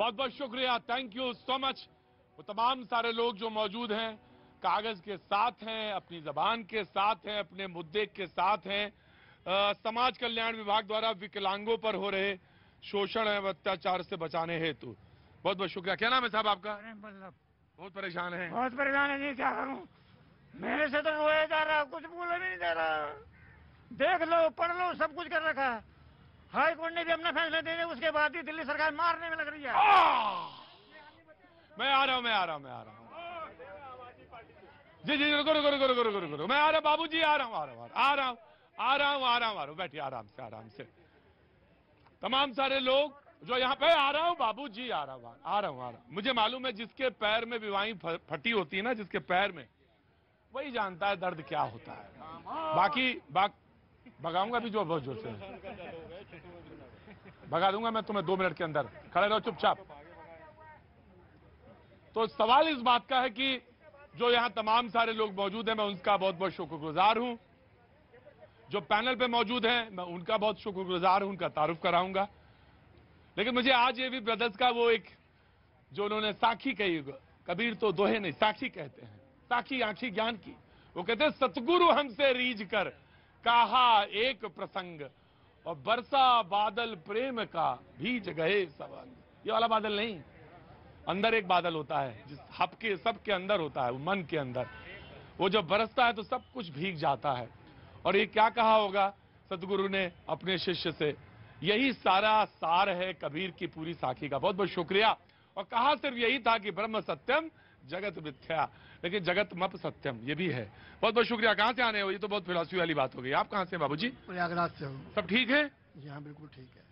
बहुत बहुत शुक्रिया, थैंक यू सो मच। वो तमाम सारे लोग जो मौजूद हैं, कागज के साथ हैं, अपनी जबान के साथ हैं, अपने मुद्दे के साथ हैं। समाज कल्याण विभाग द्वारा विकलांगों पर हो रहे शोषण एवं अत्याचार से बचाने हेतु बहुत बहुत शुक्रिया। क्या नाम है साहब आपका? बहुत परेशान है? बहुत परेशान है जी, क्या करूं? मेरे से तो रोया जा रहा, कुछ बोला नहीं जा रहा। देख लो, पढ़ लो, सब कुछ कर रखा है। हाई कोर्ट ने भी अपना फैसला दे दिया, उसके बाद ही दिल्ली सरकार मारने में लग रही है। मैं आ रहा हूं जी जी, रुको रुको रुको रुको रुको रुको, मैं आ रहा हूं बाबू जी, आ रहा हूं, बैठिए आराम से। तमाम सारे लोग जो यहाँ पे, आ रहा हूं बाबू जी, आ रहा हूं। मुझे मालूम है, जिसके पैर में विवाही फटी होती है ना, जिसके पैर में, वही जानता है दर्द क्या होता है। बाकी भगाऊंगा भी, जो बहुत जोर से भगा दूंगा मैं तुम्हें 2 मिनट के अंदर। खड़े रहो चुपचाप। तो सवाल इस बात का है कि जो यहां तमाम सारे लोग मौजूद हैं, मैं उनका बहुत बहुत शुक्रगुजार हूं। जो पैनल पे मौजूद हैं, मैं उनका बहुत शुक्रगुजार हूं, उनका तारुफ कराऊंगा। लेकिन मुझे आज ये भी ब्रदर्स का वो एक जो उन्होंने साखी कही, कबीर तो दोहे नहीं साखी कहते हैं, साखी आंखी ज्ञान की। वो कहते हैं, सतगुरु हमसे रीझ कर कहा एक प्रसंग, और बरसा बादल प्रेम का भीज गए सवांग। ये वाला बादल नहीं, अंदर एक बादल होता है, जिस सबके सबके अंदर होता है, वो मन के अंदर। वो जब बरसता है तो सब कुछ भीग जाता है। और ये क्या कहा होगा सतगुरु ने अपने शिष्य से, यही सारा सार है कबीर की पूरी साखी का। बहुत बहुत शुक्रिया। और कहा सिर्फ यही था कि ब्रह्म सत्यम जगत मिथ्या, लेकिन जगत मप सत्यम ये भी है। बहुत बहुत शुक्रिया। कहां से आने हो? ये तो बहुत फिलॉसफी वाली बात हो गई। आप कहां से बाबूजी? प्रयागराज से हूँ। सब ठीक है? जी हाँ, बिल्कुल ठीक है।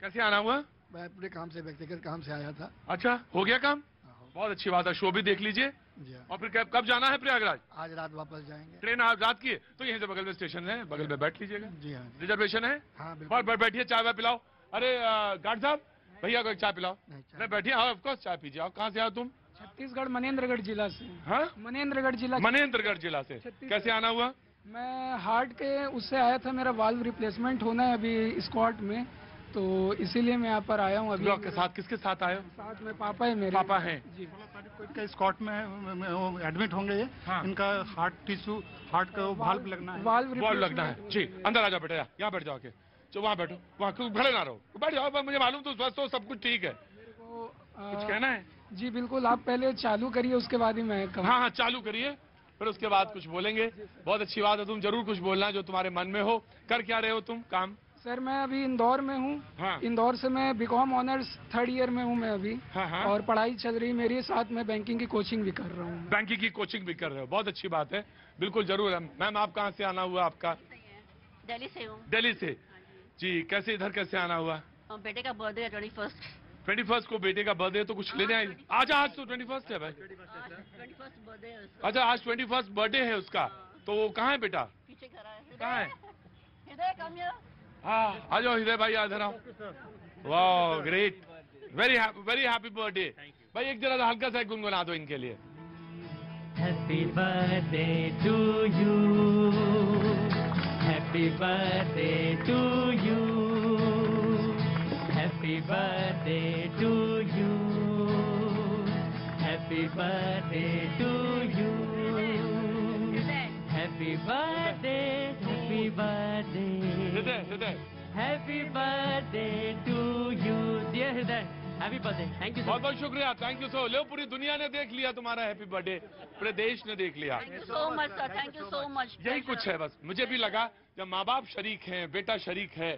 कैसे आना हुआ? मैं पूरे काम से, व्यक्तिगत काम से आया था। अच्छा, हो गया काम? बहुत अच्छी बात है। शो भी देख लीजिए। जी हाँ। और फिर कब जाना है प्रयागराज? आज रात वापस जाएंगे। ट्रेन आज रात की है, तो यहीं से बगल में स्टेशन है, बगल में बैठ लीजिएगा। जी हाँ। रिजर्वेशन है? हाँ बिल्कुल। बैठिए, चाय वाय पिलाओ। अरे गार्ड साहब, भैया को एक चाय पिलाओ। नहीं, बैठिए, हाँ ऑफकोर्स चाय पीजिए। आप कहाँ से आओ तुम? छत्तीसगढ़ मनेन्द्रगढ़ जिला से। हाँ, मनेन्द्रगढ़ जिला। मनेन्द्रगढ़ जिला से। कैसे आना हुआ? मैं हार्ट के उससे आया था, मेरा वाल्व रिप्लेसमेंट होना है अभी स्कॉट में, तो इसीलिए मैं यहाँ पर आया हूँ अभी। ब्लॉक के साथ किसके साथ आए हो? साथ में पापा है मेरे। पापा हैं जी। का स्कॉट में एडमिट होंगे ये। हाँ। इनका हार्ट टिश्यू, हार्ट का वाल्व लगना है। वाल्व लगना है जी। अंदर आ जाओ बेटा, यहाँ बैठ जाओ के, जो वहाँ बैठो, वहाँ खड़े ना रहो, बैठ जाओ। मुझे मालूम तो स्वस्थ हो, सब कुछ ठीक है। कुछ कहना है? जी बिल्कुल, आप पहले चालू करिए, उसके बाद ही मैं कहूँ। हाँ चालू करिए, फिर उसके बाद कुछ बोलेंगे। बहुत अच्छी बात है, तुम जरूर कुछ बोलना जो तुम्हारे मन में हो। कर क्या रहे हो तुम काम? सर मैं अभी इंदौर में हूँ। हाँ। इंदौर से मैं बीकॉम ऑनर्स 3rd ईयर में हूँ मैं अभी। हाँ। और पढ़ाई चल रही मेरी, साथ में बैंकिंग की कोचिंग भी कर रहा हूँ। बैंकिंग की कोचिंग भी कर रहे हो, बहुत अच्छी बात है। बिल्कुल जरूर। मैम आप कहाँ से आना हुआ आपका? दिल्ली से हूँ। दिल्ली से जी। कैसे इधर कैसे आना हुआ? बेटे का बर्थडे है 21st को बेटे का बर्थडे, तो कुछ लेने आई? आजा, आज तो 21st है भाई। 21st बर्थडे है उसका। अच्छा, आज 21st बर्थडे है उसका, तो वो कहाँ है बेटा? पीछे खड़ा है। कहाँ है? हृदय कम हियर। हाँ आ जाओ हृदय भाई, इधर आओ। वाह ग्रेट, वेरी हैप्पी बर्थडे। भाई एक जरा हल्का सा गुनगुना दो इनके लिए। Happy birthday to you, happy birthday to you, happy birthday to you, happy birthday to you, happy birthday, happy birthday, Hriday happy birthday to you dear Hriday, happy birthday. Thank you, बहुत बहुत शुक्रिया, थैंक यू सो। लो पूरी दुनिया ने देख लिया तुम्हारा happy birthday, पूरे देश ने देख लिया। Thank you so much sir, thank you so much. यही कुछ है बस। मुझे भी लगा जब माँ बाप शरीक हैं, बेटा शरीक है।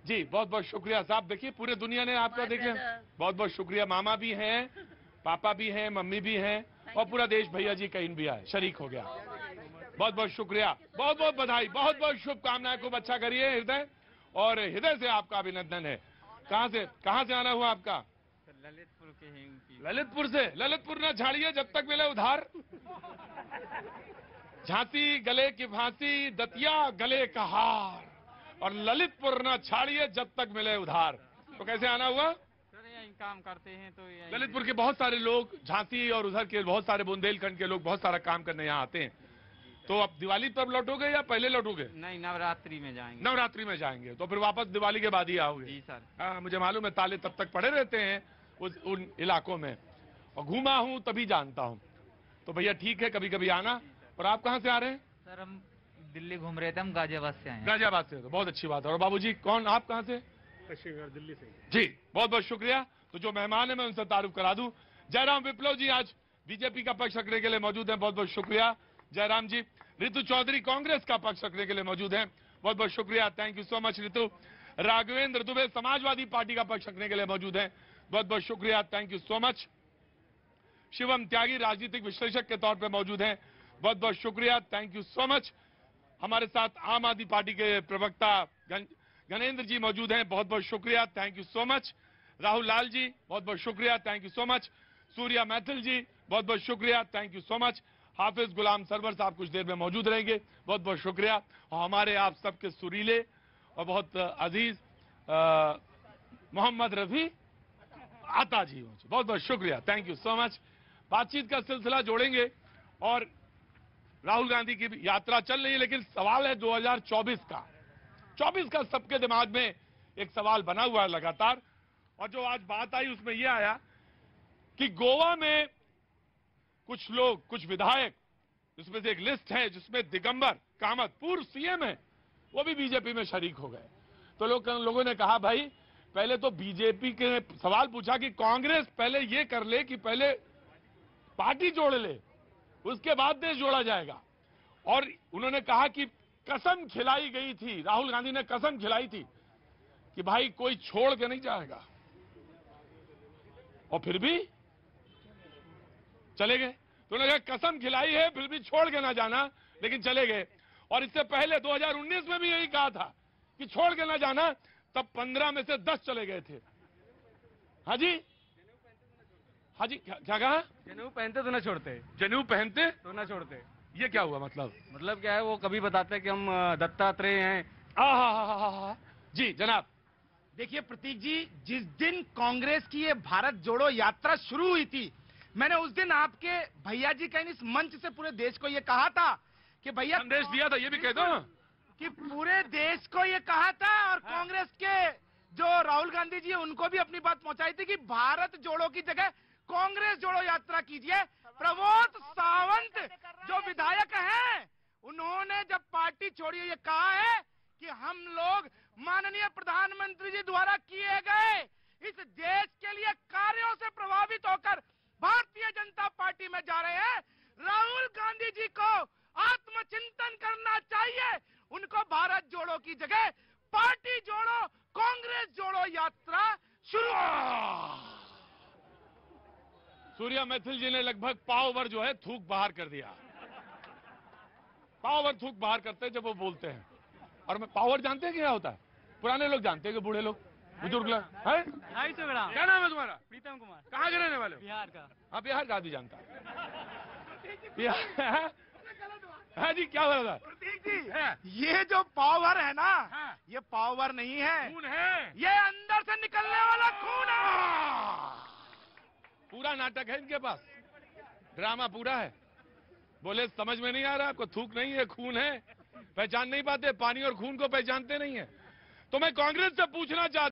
जी बहुत बहुत शुक्रिया साहब। देखिए पूरे दुनिया ने आपका देखे, बहुत बहुत शुक्रिया। मामा भी हैं, पापा भी हैं, मम्मी भी हैं, और पूरा देश भैया जी कहीं भी आए, शरीक हो गया। बहुत बहुत शुक्रिया, बहुत बहुत बधाई, बहुत बहुत शुभकामनाएं। खूब अच्छा करिए हृदय, और हृदय से आपका अभिनंदन है। कहाँ से आना हुआ आपका? ललितपुर के हैं। ललितपुर से? ललितपुर ना झाड़िए जब तक मिले उधार। झांसी गले की फांसी, दतिया गले का हार, और ललितपुर ना छाड़िए जब तक मिले उधार। तो कैसे आना हुआ? सर यही काम करते हैं तो ललितपुर के बहुत सारे लोग, झांसी और उधर के बहुत सारे बुंदेलखंड के लोग बहुत सारा काम करने यहाँ आते हैं। तो अब दिवाली पर लौटोगे या पहले लौटोगे? नहीं, नवरात्रि में जाएंगे। नवरात्रि में जाएंगे, तो फिर वापस दिवाली के बाद ही आओगे? जी सर। हाँ मुझे मालूम है, ताले तब तक पड़े रहते हैं उन इलाकों में, और घूमा हूं तभी जानता हूं। तो भैया ठीक है, कभी कभी आना। और आप कहां से आ रहे हैं? सर हम दिल्ली घूम रहे थे, हम गाजियाबाद से आए हैं। गाजियाबाद से, तो बहुत अच्छी बात है। और बाबूजी कौन, आप कहां से? दिल्ली से। जी बहुत बहुत शुक्रिया। तो जो मेहमान है मैं उनसे तारुफ करा दूं। जयराम विप्लव जी आज बीजेपी का पक्ष रखने के लिए मौजूद हैं, बहुत बहुत शुक्रिया जयराम जी। रितु चौधरी कांग्रेस का पक्ष रखने के लिए मौजूद हैं, बहुत बहुत शुक्रिया, thank you so much Ritu. Raghavendra Dubey Samajwadi party का पक्ष रखने के लिए मौजूद हैं, बहुत बहुत शुक्रिया, thank you so much. Shivam Tyagi राजनीतिक विश्लेषक के तौर पर मौजूद हैं, बहुत बहुत शुक्रिया, थैंक यू सो मच। हमारे साथ आम आदमी पार्टी के प्रवक्ता गणेंद्र जी मौजूद हैं, बहुत बहुत शुक्रिया, thank you so much. Rahul Lal ji बहुत बहुत शुक्रिया, thank you so much. Surya Maithil ji बहुत बहुत शुक्रिया, thank you so much. Hafiz Ghulam Sarwar Sahab कुछ देर में मौजूद रहेंगे, बहुत बहुत शुक्रिया। और हमारे आप सबके सुरीले और बहुत अजीज मोहम्मद रफी आता जी, बहुत बहुत शुक्रिया, थैंक यू सो मच। बातचीत का सिलसिला जोड़ेंगे और राहुल गांधी की यात्रा चल रही है, लेकिन सवाल है 2024 का। 24 का सबके दिमाग में एक सवाल बना हुआ है लगातार, और जो आज बात आई उसमें यह आया कि गोवा में कुछ लोग, कुछ विधायक, जिसमें से एक लिस्ट है जिसमें दिगंबर कामत पूर्व सीएम है, वो भी बीजेपी में शरीक हो गए। तो लोगों ने कहा भाई पहले तो बीजेपी के सवाल पूछा कि कांग्रेस पहले ये कर ले कि पहले पार्टी जोड़ ले, उसके बाद देश जोड़ा जाएगा। और उन्होंने कहा कि कसम खिलाई गई थी, राहुल गांधी ने कसम खिलाई थी कि भाई कोई छोड़ के नहीं जाएगा, और फिर भी चले गए। तो उन्होंने कहा कसम खिलाई है फिर भी छोड़ के ना जाना, लेकिन चले गए। और इससे पहले 2019 में भी यही कहा था कि छोड़ के ना जाना, तब 15 में से 10 चले गए थे। हाँ जी, हाँ जी, क्या कहा? जनेऊ पहनते तो ना छोड़ते, जनेऊ पहनते तो ना छोड़ते। ये क्या हुआ मतलब? मतलब क्या है, वो कभी बताते हैं कि हम दत्तात्रेय हैं। जी जनाब। देखिए प्रतीक जी, जिस दिन कांग्रेस की ये भारत जोड़ो यात्रा शुरू हुई थी, मैंने उस दिन आपके भैया जी का इस मंच से पूरे देश को ये कहा था कि भैया, संदेश दिया था, ये भी कह दो कि पूरे देश को ये कहा था, और कांग्रेस के जो राहुल गांधी जी उनको भी अपनी बात पहुंचाई थी कि भारत जोड़ो की जगह कांग्रेस जोड़ो यात्रा कीजिए। प्रमोद सावंत जो विधायक हैं, उन्होंने जब पार्टी छोड़ी ये कहा है कि हम लोग माननीय प्रधानमंत्री जी द्वारा किए गए इस देश के लिए कार्यों से प्रभावित होकर भारतीय जनता पार्टी में जा रहे हैं। राहुल गांधी जी को आत्मचिंतन करना चाहिए, उनको भारत जोड़ो की जगह पार्टी जोड़ो, कांग्रेस जोड़ो यात्रा शुरू। सूर्या मैथिल जी ने लगभग पाव भर जो है थूक बाहर कर दिया। पाव भर थूक बाहर करते हैं जब वो बोलते हैं। और मैं पावर जानते हैं क्या होता है? पुराने लोग जानते हैं कि बूढ़े लोग, बुजुर्ग लोग हैं। 250 ग्राम। क्या नाम है तुम्हारा? प्रीतम कुमार। कहाँ के रहने वाले हो? बिहार का। हाँ बिहार का आदमी जानता है। बिहार। हाँ जी, क्या हो रहा था? प्रतीक जी, ये जो पावर है ना, ये पावर नहीं है, खून है, ये अंदर से निकलने वाला खून है। पूरा नाटक है इनके पास, ड्रामा पूरा है। बोले समझ में नहीं आ रहा आपको, थूक नहीं है खून है, पहचान नहीं पाते, पानी और खून को पहचानते नहीं है। तो मैं कांग्रेस से पूछना चाहता